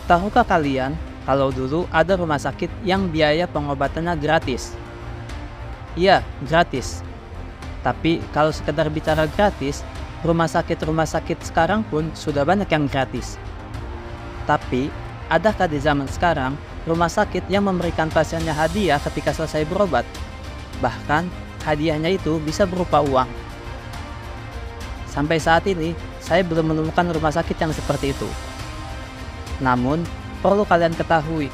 Tahukah kalian kalau dulu ada rumah sakit yang biaya pengobatannya gratis? Iya, gratis. Tapi kalau sekedar bicara gratis, rumah sakit sekarang pun sudah banyak yang gratis. Tapi, adakah di zaman sekarang rumah sakit yang memberikan pasiennya hadiah ketika selesai berobat? Bahkan, hadiahnya itu bisa berupa uang. Sampai saat ini, saya belum menemukan rumah sakit yang seperti itu. Namun, perlu kalian ketahui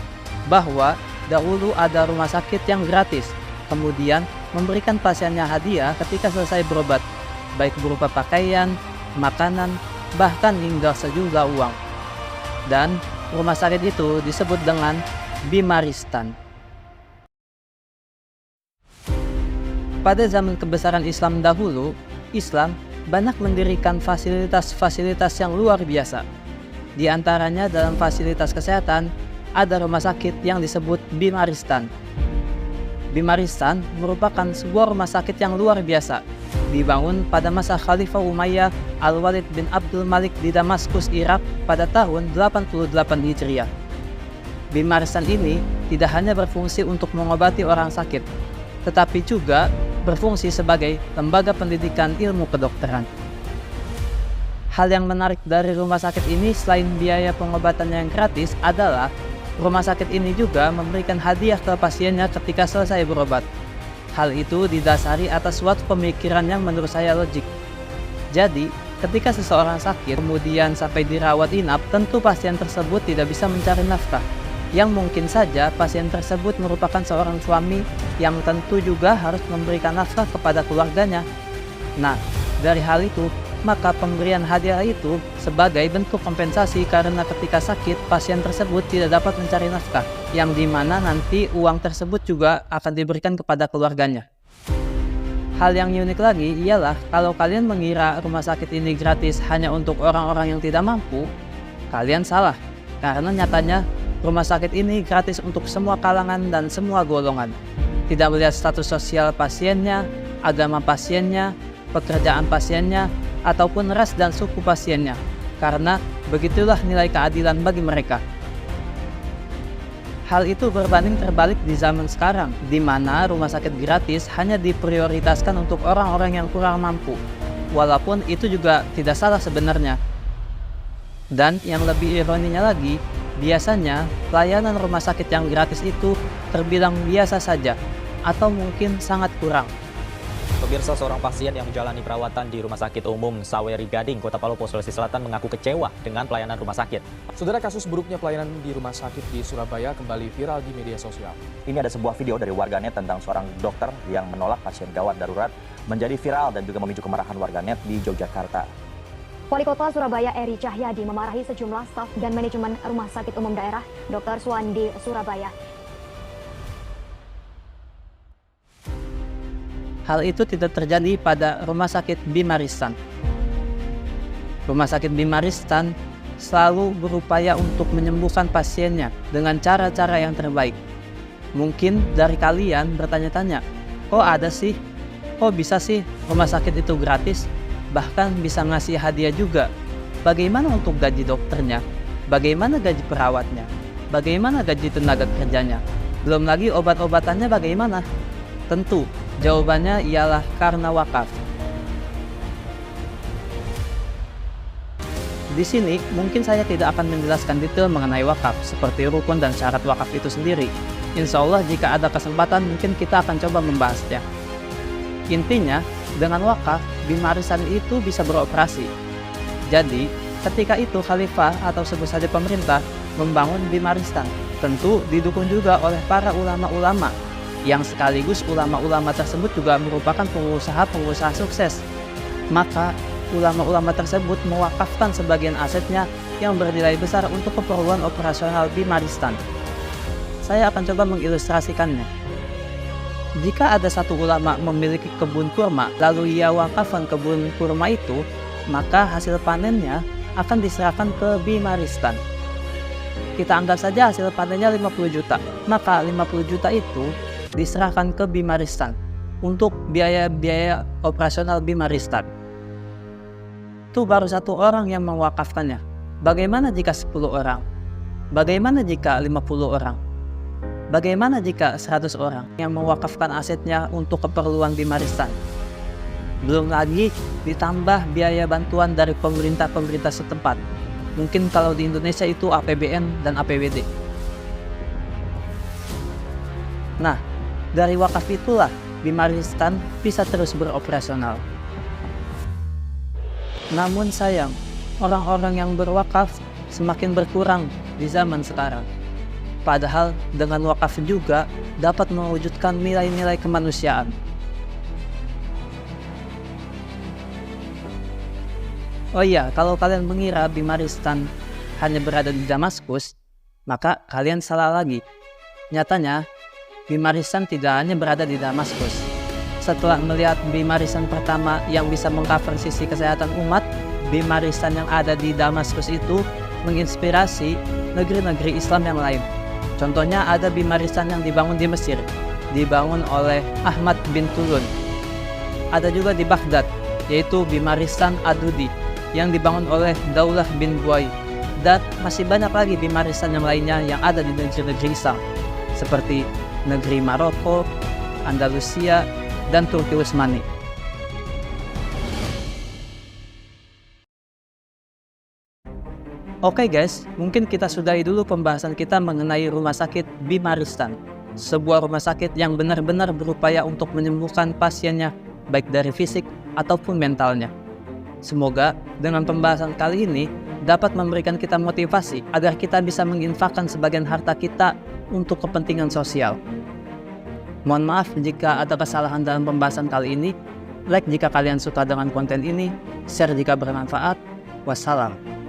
bahwa dahulu ada rumah sakit yang gratis, kemudian memberikan pasiennya hadiah ketika selesai berobat, baik berupa pakaian, makanan, bahkan hingga sejumlah uang. Dan rumah sakit itu disebut dengan Bimaristan. Pada zaman kebesaran Islam dahulu, Islam banyak mendirikan fasilitas-fasilitas yang luar biasa. Di antaranya dalam fasilitas kesehatan, ada rumah sakit yang disebut Bimaristan. Bimaristan merupakan sebuah rumah sakit yang luar biasa, dibangun pada masa Khalifah Umayyah Al-Walid bin Abdul Malik di Damaskus, Irak pada tahun 88 Hijriah. Bimaristan ini tidak hanya berfungsi untuk mengobati orang sakit, tetapi juga berfungsi sebagai lembaga pendidikan ilmu kedokteran. Hal yang menarik dari rumah sakit ini selain biaya pengobatannya yang gratis adalah rumah sakit ini juga memberikan hadiah ke pasiennya ketika selesai berobat. Hal itu didasari atas suatu pemikiran yang menurut saya logik. Jadi, ketika seseorang sakit kemudian sampai dirawat inap, tentu pasien tersebut tidak bisa mencari nafkah. Yang mungkin saja pasien tersebut merupakan seorang suami yang tentu juga harus memberikan nafkah kepada keluarganya. Nah, dari hal itu, maka pemberian hadiah itu sebagai bentuk kompensasi karena ketika sakit pasien tersebut tidak dapat mencari nafkah, yang dimana nanti uang tersebut juga akan diberikan kepada keluarganya. Hal yang unik lagi ialah kalau kalian mengira rumah sakit ini gratis hanya untuk orang-orang yang tidak mampu, kalian salah, karena nyatanya rumah sakit ini gratis untuk semua kalangan dan semua golongan. Tidak melihat status sosial pasiennya, agama pasiennya, pekerjaan pasiennya, ataupun ras dan suku pasiennya, karena begitulah nilai keadilan bagi mereka. Hal itu berbanding terbalik di zaman sekarang, di mana rumah sakit gratis hanya diprioritaskan untuk orang-orang yang kurang mampu, walaupun itu juga tidak salah sebenarnya. Dan yang lebih ironinya lagi, biasanya pelayanan rumah sakit yang gratis itu terbilang biasa saja, atau mungkin sangat kurang. Pemirsa, seorang pasien yang menjalani perawatan di Rumah Sakit Umum Saweri Gading, Kota Palopo, Sulawesi Selatan mengaku kecewa dengan pelayanan rumah sakit. Saudara, kasus buruknya pelayanan di rumah sakit di Surabaya kembali viral di media sosial. Ini ada sebuah video dari warganet tentang seorang dokter yang menolak pasien gawat darurat menjadi viral dan juga memicu kemarahan warganet di Yogyakarta. Wali Kota Surabaya Eri Cahyadi memarahi sejumlah staf dan manajemen Rumah Sakit Umum Daerah Dr. Suwandi Surabaya. Hal itu tidak terjadi pada Rumah Sakit Bimaristan. Rumah Sakit Bimaristan selalu berupaya untuk menyembuhkan pasiennya dengan cara-cara yang terbaik. Mungkin dari kalian bertanya-tanya, kok ada sih? Kok bisa sih rumah sakit itu gratis? Bahkan bisa ngasih hadiah juga. Bagaimana untuk gaji dokternya? Bagaimana gaji perawatnya? Bagaimana gaji tenaga kerjanya? Belum lagi obat-obatannya bagaimana? Tentu, jawabannya ialah karena wakaf. Di sini, mungkin saya tidak akan menjelaskan detail mengenai wakaf, seperti rukun dan syarat wakaf itu sendiri. Insya Allah jika ada kesempatan mungkin kita akan coba membahasnya. Intinya, dengan wakaf, Bimaristan itu bisa beroperasi. Jadi, ketika itu Khalifah atau sebut saja pemerintah membangun Bimaristan, tentu didukung juga oleh para ulama-ulama, yang sekaligus ulama-ulama tersebut juga merupakan pengusaha-pengusaha sukses. Maka ulama-ulama tersebut mewakafkan sebagian asetnya yang bernilai besar untuk keperluan operasional Bimaristan. Saya akan coba mengilustrasikannya. Jika ada satu ulama memiliki kebun kurma, lalu ia wakafkan kebun kurma itu, maka hasil panennya akan diserahkan ke Bimaristan. Kita anggap saja hasil panennya 50 juta, maka 50 juta itu diserahkan ke Bimaristan untuk biaya-biaya operasional Bimaristan. Itu baru satu orang yang mewakafkannya. Bagaimana jika 10 orang? Bagaimana jika 50 orang? Bagaimana jika 100 orang yang mewakafkan asetnya untuk keperluan Bimaristan? Belum lagi ditambah biaya bantuan dari pemerintah-pemerintah setempat. Mungkin kalau di Indonesia itu APBN dan APBD. Nah, dari wakaf itulah Bimaristan bisa terus beroperasional. Namun sayang, orang-orang yang berwakaf semakin berkurang di zaman sekarang. Padahal dengan wakaf juga dapat mewujudkan nilai-nilai kemanusiaan. Oh iya, kalau kalian mengira Bimaristan hanya berada di Damaskus, maka kalian salah lagi. Nyatanya, Bimaristan tidak hanya berada di Damaskus. Setelah melihat Bimaristan pertama yang bisa mengcover sisi kesehatan umat, Bimaristan yang ada di Damaskus itu menginspirasi negeri-negeri Islam yang lain. Contohnya ada Bimaristan yang dibangun di Mesir, dibangun oleh Ahmad bin Tulun. Ada juga di Baghdad, yaitu Bimaristan Adudi, yang dibangun oleh Daulah bin Buai. Dan masih banyak lagi Bimaristan yang lainnya yang ada di negeri-negeri Islam, seperti negeri Maroko, Andalusia, dan Turki Utsmani. Oke guys, mungkin kita sudahi dulu pembahasan kita mengenai rumah sakit Bimaristan. Sebuah rumah sakit yang benar-benar berupaya untuk menyembuhkan pasiennya, baik dari fisik ataupun mentalnya. Semoga dengan pembahasan kali ini dapat memberikan kita motivasi agar kita bisa menginfakkan sebagian harta kita untuk kepentingan sosial. Mohon maaf jika ada kesalahan dalam pembahasan kali ini. Like jika kalian suka dengan konten ini, share jika bermanfaat. Wassalam.